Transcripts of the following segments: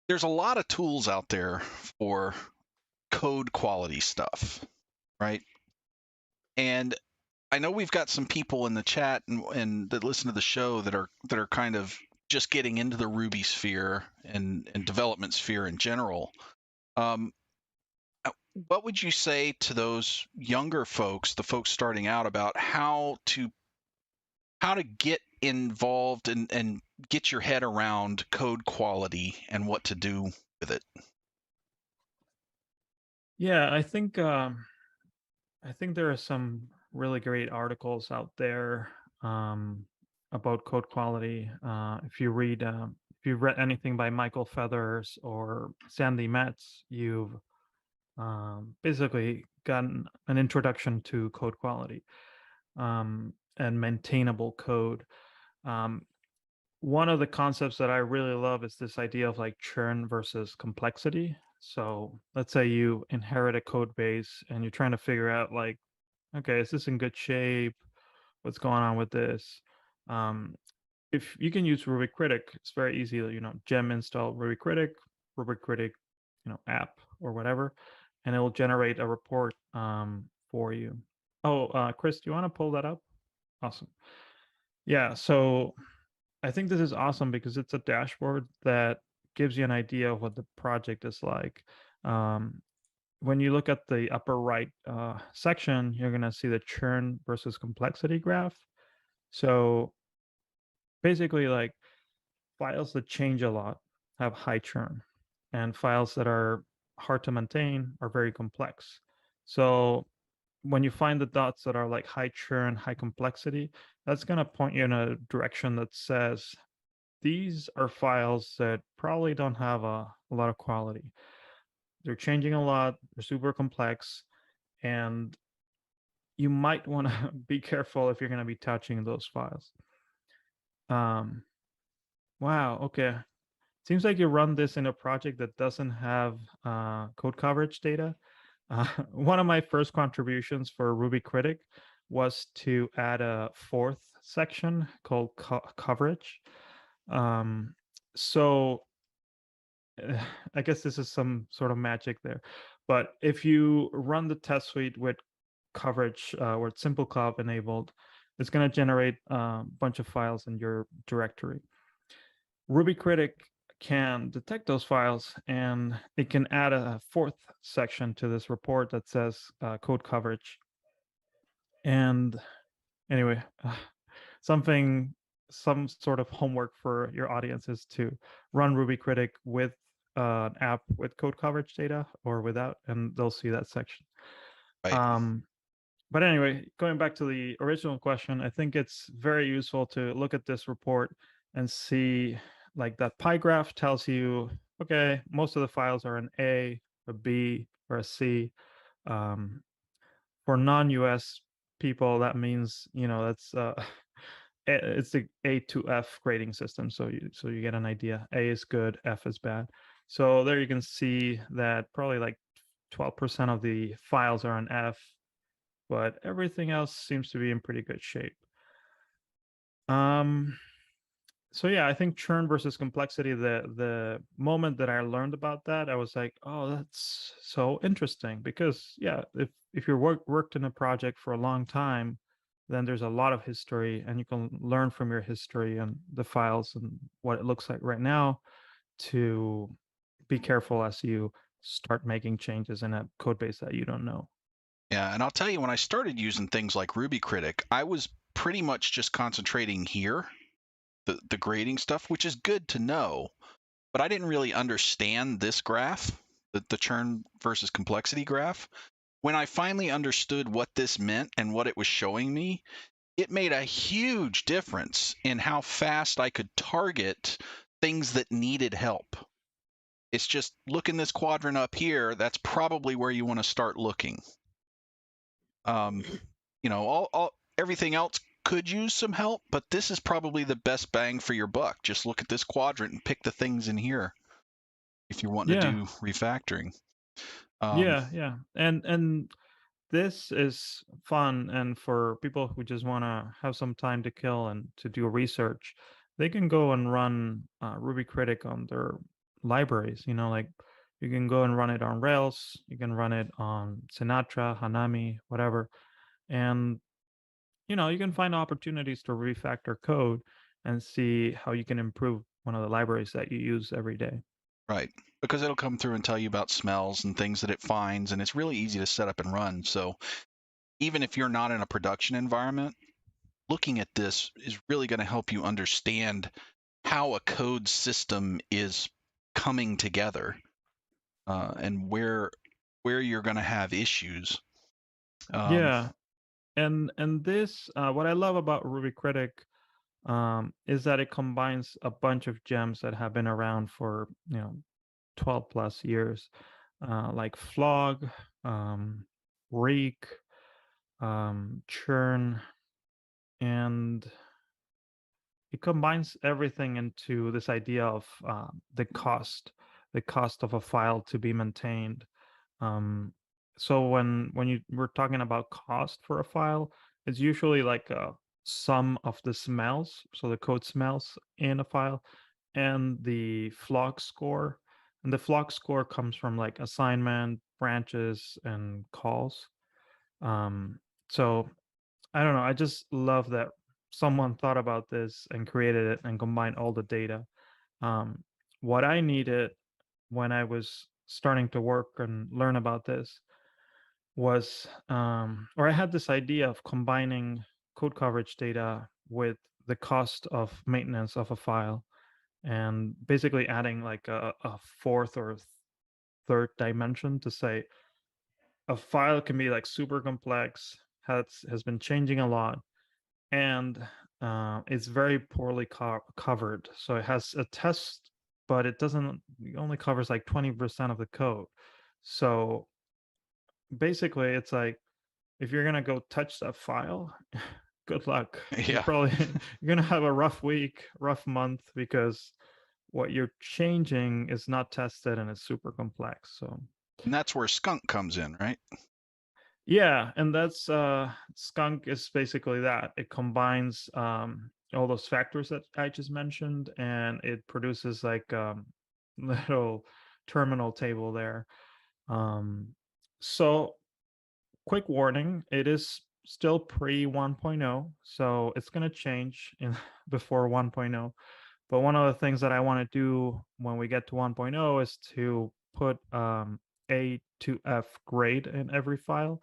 there's a lot of tools out there for code quality stuff, right? And I know we've got some people in the chat and that listen to the show that are kind of just getting into the Ruby sphere and development sphere in general. Um, what would you say to those younger folks, the folks starting out, about how to get involved and get your head around code quality and what to do with it? Yeah, I think there are some really great articles out there about code quality. If you've read anything by Michael Feathers or Sandy Metz, you've basically gotten an introduction to code quality and maintainable code. Um, One of the concepts that I really love is this idea of like churn versus complexity. So let's say you inherit a code base and you're trying to figure out like, okay, is this in good shape? What's going on with this? Um, if you can use Ruby Critic, it's very easy to, gem install Ruby Critic, app or whatever, and it will generate a report for you. Oh, Chris, do you want to pull that up? Awesome. Yeah, so I think this is awesome because it's a dashboard that gives you an idea of what the project is like. Um, when you look at the upper right section, you're going to see the churn versus complexity graph. So basically, like files that change a lot have high churn, and files that are hard to maintain are very complex. So when you find the dots that are like high churn, high complexity, that's going to point you in a direction that says these are files that probably don't have a lot of quality. They're changing a lot, they're super complex, and you might want to be careful if you're going to be touching those files. Um, wow, okay. Seems like you run this in a project that doesn't have code coverage data. One of my first contributions for Ruby Critic was to add a fourth section called coverage. Um, so I guess this is some sort of magic there. But if you run the test suite with coverage or simple cov enabled, it's going to generate a bunch of files in your directory. Ruby Critic can detect those files and it can add a fourth section to this report that says code coverage. And anyway, something, some sort of homework for your audience is to run Ruby Critic with an app with code coverage data or without, and they'll see that section. Right. Um, but anyway, going back to the original question, I think it's very useful to look at this report and see like that pie graph tells you, okay, most of the files are an A, a B, or a C. Um, for non-US people, that means, that's it's the A to F grading system. So you get an idea. A is good, F is bad. So there you can see that probably like 12% of the files are an F, but everything else seems to be in pretty good shape. Um, so yeah, I think churn versus complexity, the moment that I learned about that, I was like, oh, that's so interesting because yeah, if you worked in a project for a long time, then there's a lot of history and you can learn from your history and the files and what it looks like right now to be careful as you start making changes in a code base that you don't know. Yeah, and I'll tell you, when I started using things like Ruby Critic, I was pretty much just concentrating here, the grading stuff, which is good to know, but I didn't really understand this graph, the churn versus complexity graph. When I finally understood what this meant and what it was showing me, it made a huge difference in how fast I could target things that needed help. It's just, look in this quadrant up here, that's probably where you want to start looking. Um, all everything else could use some help, but this is probably the best bang for your buck. Just look at this quadrant and pick the things in here if you're wanting to Yeah, do refactoring. Um, yeah. And this is fun, and for people who just want to have some time to kill and to do research, they can go and run Ruby Critic on their libraries. Like you can go and run it on Rails, you can run it on Sinatra, Hanami, whatever, and you can find opportunities to refactor code and see how you can improve one of the libraries that you use every day. Right. Because it'll come through and tell you about smells and things that it finds, and it's really easy to set up and run. So even if you're not in a production environment, looking at this is really going to help you understand how a code system is coming together, and where you're going to have issues. Yeah, and this what I love about Ruby Critic is that it combines a bunch of gems that have been around for 12 plus years, like Flog, Reek, Churn, and it combines everything into this idea of the cost of a file to be maintained. Um, so when you we're talking about cost for a file, it's usually like a sum of the smells, so the code smells in a file, and the flog score. And the flog score comes from like assignment, branches, and calls. Um, so I don't know. I just love that someone thought about this and created it and combined all the data. Um, what I needed when I was starting to work and learn about this was, or I had this idea of combining code coverage data with the cost of maintenance of a file and basically adding like a fourth or third dimension to say a file can be like super complex, has been changing a lot, and it's very poorly covered. So it has a test, but it only covers like 20% of the code. So basically, it's like if you're gonna go touch that file, good luck. You're Yeah. probably you're gonna have a rough week, rough month because what you're changing is not tested and it's super complex. So And that's where skunk comes in, right? yeah, and that's skunk is basically that. It combines all those factors that I just mentioned and it produces like little terminal table there. Um so quick warning, it is still pre 1.0, so it's going to change in before 1.0. But one of the things that I want to do when we get to 1.0 is to put A to F grade in every file,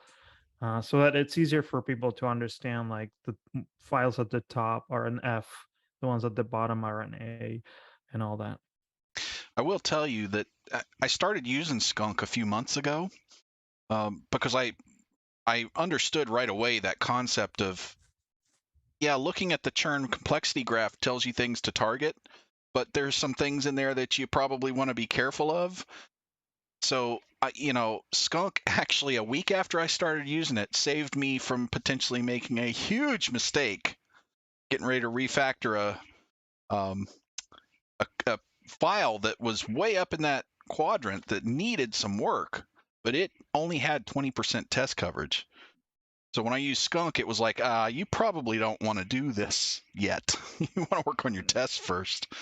so that it's easier for people to understand like the files at the top are an F, the ones at the bottom are an A, and all that. I will tell you that I started using skunk a few months ago, because I understood right away that concept of, yeah, looking at the churn complexity graph tells you things to target, but there's some things in there that you probably want to be careful of. So, skunk actually a week after I started using it saved me from potentially making a huge mistake getting ready to refactor um, a file that was way up in that quadrant that needed some work, but it only had 20% test coverage. So when I used skunk, it was like, you probably don't want to do this yet. You want to work on your tests first.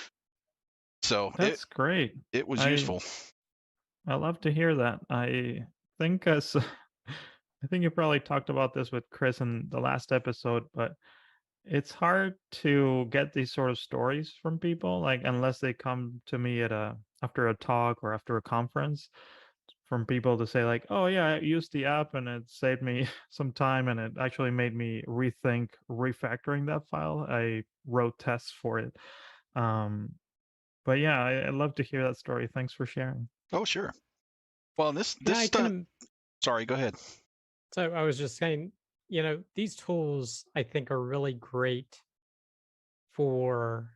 So it That's great. it was I useful. I love to hear that. Think as I think you probably talked about this with Chris in the last episode, but it's hard to get these sort of stories from people, like unless they come to me at a after a talk or after a conference, from people to say like, "Oh yeah, I used the app and it saved me some time and it actually made me rethink refactoring that file. I wrote tests for it." Um, but yeah, I love to hear that story. Thanks for sharing. Oh, sure. Well, this Yeah, I stuff. can. Sorry, go ahead. So I was just saying, these tools I think are really great for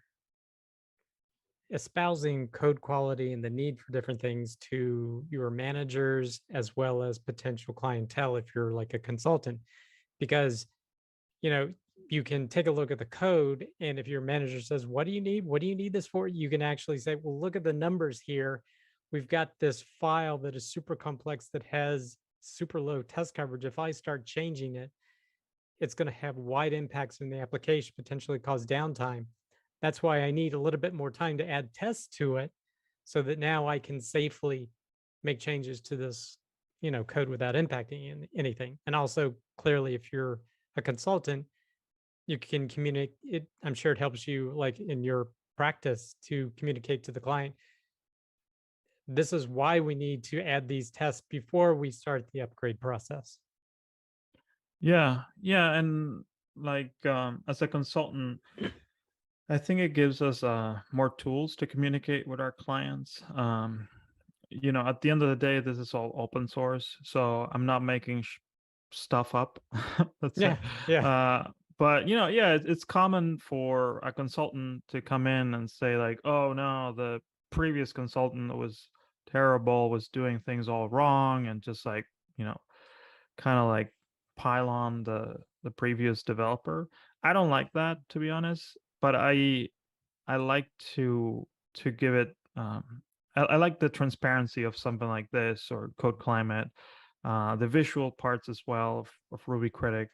espousing code quality and the need for different things to your managers as well as potential clientele if you're like a consultant. Because, you know, you can take a look at the code, and if your manager says, "What do you need? What do you need this for?" You can actually say, "Well, look at the numbers here. We've got this file that is super complex that has super low test coverage. If I start changing it, it's going to have wide impacts in the application, potentially cause downtime. That's why I need a little bit more time to add tests to it. so that now I can safely make changes to this, code without impacting anything. And also, clearly, if you're a consultant, you can communicate it. I'm sure it helps you, like in your practice, to communicate to the client. This is why we need to add these tests before we start the upgrade process. Yeah, yeah, and like as a consultant, I think it gives us more tools to communicate with our clients. At the end of the day, this is all open source, so I'm not making stuff up. Let's say, Yeah, yeah, uh, but yeah, it's common for a consultant to come in and say like, "Oh no, the previous consultant was terrible, was doing things all wrong," and just like you know, kind of like pile on the previous developer. I don't like that, to be honest, but I like to give it. I like the transparency of something like this or Code Climate, the visual parts as well of Ruby Critic,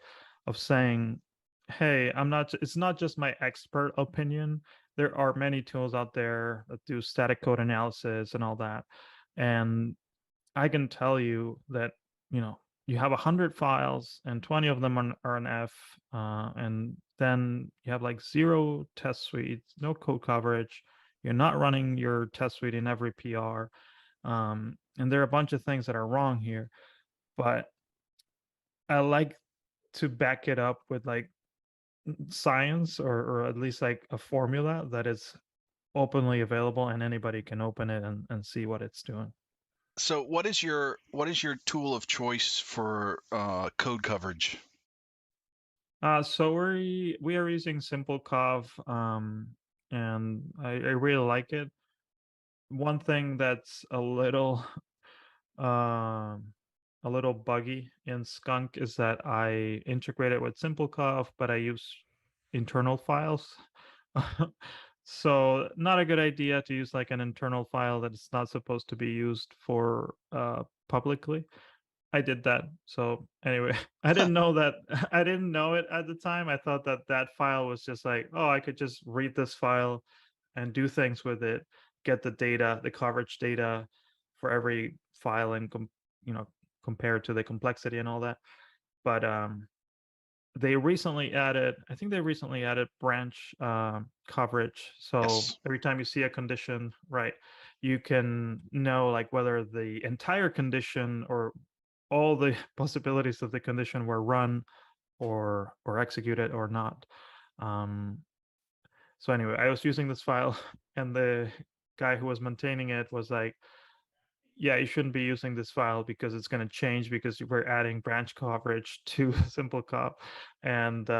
of saying, "Hey, I'm not. It's not just my expert opinion. There are many tools out there that do static code analysis and all that, and I can tell you that you have 100 files and 20 of them are an F, and then you have like zero test suites, no code coverage. You're not running your test suite in every PR, and there are a bunch of things that are wrong here. But I like to back it up with like science or at least like a formula that is openly available and anybody can open it and see what it's doing." So what is your tool of choice for code coverage? So we are using SimpleCov, and I really like it. One thing that's um, a little buggy in Skunk is that I integrate it with SimpleCov, but I use internal files. So not a good idea to use like an internal file that is not supposed to be used for publicly. I did that. So anyway, I didn't know that. I didn't know it at the time. I thought that that file was just like, oh, I could just read this file and do things with it, get the data, the coverage data for every file, and compare to the complexity and all that. But they recently added, I think they recently added branch coverage. So Yes. every time you see a condition, right, you can know like whether the entire condition or all the possibilities of the condition were run or executed or not. Um, so anyway, I was using this file, and the guy who was maintaining it was like, "Yeah, you shouldn't be using this file because it's going to change because we're adding branch coverage to SimpleCop." And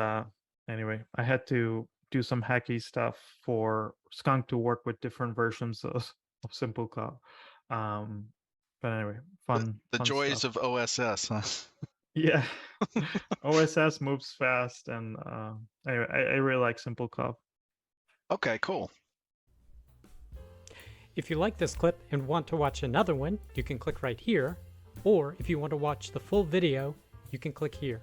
anyway, I had to do some hacky stuff for Skunk to work with different versions of SimpleCop. Um, but anyway, The the fun joys stuff. of OSS, huh? Yeah. OSS moves fast, and anyway, I really like SimpleCop. Okay, cool. If you like this clip and want to watch another one, you can click right here. Or if you want to watch the full video, you can click here.